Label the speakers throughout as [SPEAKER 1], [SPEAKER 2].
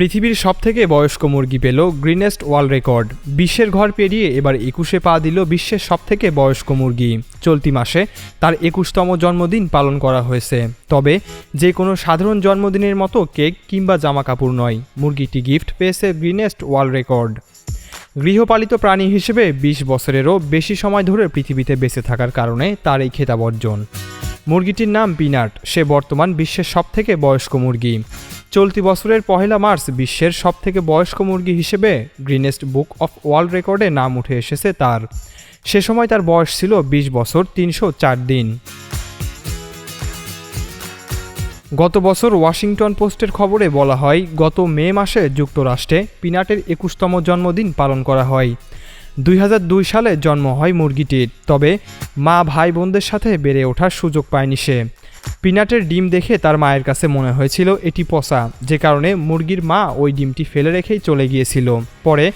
[SPEAKER 1] পৃথিবীর সবথেকে বয়স্ক মুরগি পেল গ্রিনেস্ট ওয়ার্ল্ড রেকর্ড। বিশ্বের ঘর পেরিয়ে এবার ২১-এ পা দিল বিশ্বের সবথেকে বয়স্ক মুরগি। চলতি মাসে তার ২১তম জন্মদিন পালন করা হয়েছে। তবে যে কোনো সাধারণ জন্মদিনের মতো কেক কিংবা জামা কাপড় নয়, মুরগিটি গিফট পেয়েছে গ্রিনেস্ট ওয়ার্ল্ড রেকর্ড। গৃহপালিত প্রাণী হিসেবে ২০ বছরেরও বেশি সময় ধরে পৃথিবীতে বেঁচে থাকার কারণে তার এই খেতাব অর্জন। মুরগিটির নাম পিনাট। সে বর্তমান বিশ্বের সবথেকে বয়স্ক মুরগি। চলতি বছরের ১ মার্চ বিশ্বের সবথেকে বয়স্ক মুরগি হিসেবে গ্রিনেস্ট বুক অফ ওয়ার্ল্ড রেকর্ডে নাম উঠে এসেছে তার। সে সময় তার বয়স ছিল ২০ বছর ৩০৪ দিন। গত বছর ওয়াশিংটন পোস্টের খবরে বলা হয়, গত মে মাসে যুক্তরাষ্ট্রে পিনাটের ২১তম জন্মদিন পালন করা হয়। ২০০২ সালে জন্ম হয় মুরগিটির। তবে মা ভাই বোনদের সাথে বেড়ে ওঠার সুযোগ পায়নি সে। পিনাটের ডিম দেখে তার মায়ের কাছে মনে হয়েছিল এটি পচা, যে কারণে মুরগির মা ওই ডিমটি ফেলে রেখেই চলে গিয়েছিল। পরে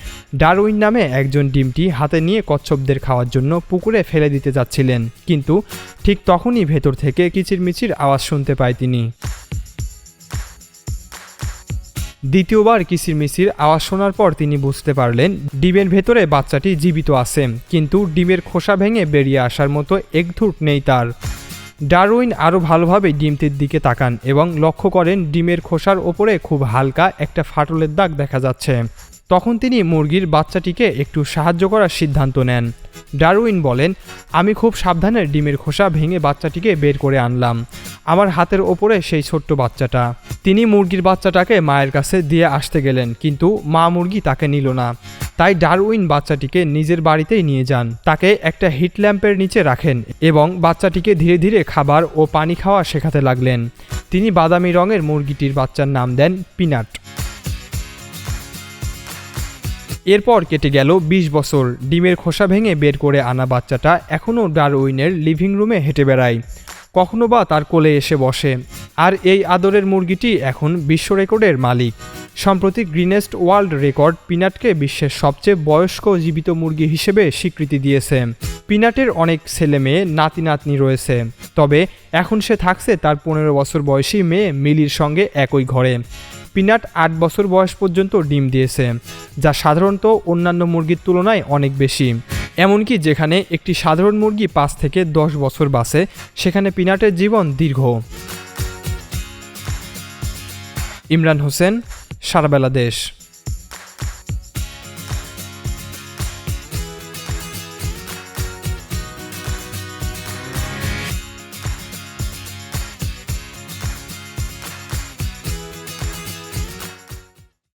[SPEAKER 1] ডারউইন নামে একজন ডিমটি হাতে নিয়ে কচ্ছপদের খাওয়ার জন্য পুকুরে ফেলে দিতে যাচ্ছিলেন, কিন্তু ঠিক তখনই ভেতর থেকে কিচিরমিচির আওয়াজ শুনতে পায় তিনি। দ্বিতীয়বার কিচিরমিচির আওয়াজ শোনার পর তিনি বুঝতে পারলেন ডিমের ভেতরে বাচ্চাটি জীবিত আছে, কিন্তু ডিমের খোসা ভেঙে বেরিয়ে আসার মতো একধূট নেই তার। ডারউইন আরও ভালোভাবে ডিমটির দিকে তাকান এবং লক্ষ্য করেন ডিমের খোসার ওপরে খুব হালকা একটা ফাটলের দাগ দেখা যাচ্ছে। তখন তিনি মুরগির বাচ্চাটিকে একটু সাহায্য করার সিদ্ধান্ত নেন। ডারউইন বলেন, আমি খুব সাবধানে ডিমের খোসা ভেঙে বাচ্চাটিকে বের করে আনলাম। আমার হাতের ওপরে সেই ছোট্ট বাচ্চাটা। তিনি মুরগির বাচ্চাটাকে মায়ের কাছে দিয়ে আসতে গেলেন, কিন্তু মা মুরগি তাকে নিল না। তাই ডারউইন বাচ্চাটিকে নিজের বাড়িতেই নিয়ে যান। তাকে একটা হিট ল্যাম্পের নিচে রাখেন এবং বাচ্চাটিকে ধীরে ধীরে খাবার ও পানি খাওয়া শেখাতে লাগলেন। তিনি বাদামি রঙের মুরগিটির বাচ্চার নাম দেন পিনাট। এরপর কেটে গেল ২০ বছর। ডিমের খোসা ভেঙে বের করে আনা বাচ্চাটা এখনও ডারউইনের লিভিং রুমে হেঁটে বেড়ায়, কখনো বা তার কোলে এসে বসে। আর এই আদরের মুরগিটি এখন বিশ্ব রেকর্ডের মালিক। সম্প্রতি গ্রিনেস্ট ওয়ার্ল্ড রেকর্ড পিনাটকে বিশ্বের সবচেয়ে বয়স্ক জীবিত মুরগি হিসেবে স্বীকৃতি দিয়েছে। পিনাটের অনেক ছেলে মেয়ে নাতি নাতনি রয়েছে, তবে এখন সে থাকছে তার ১৫ বছর বয়সী মেয়ে মিলির সঙ্গে একই ঘরে। পিনাট ৮ বছর বয়স পর্যন্ত ডিম দিয়েছে, যা সাধারণত অন্যান্য মুরগির তুলনায় অনেক বেশি। এমনকি যেখানে একটি সাধারণ মুরগি ৫ থেকে ১০ বছর বাঁচে, সেখানে পিনাটের জীবন দীর্ঘ। ইমরান হোসেন, সারাবেলা দেশ।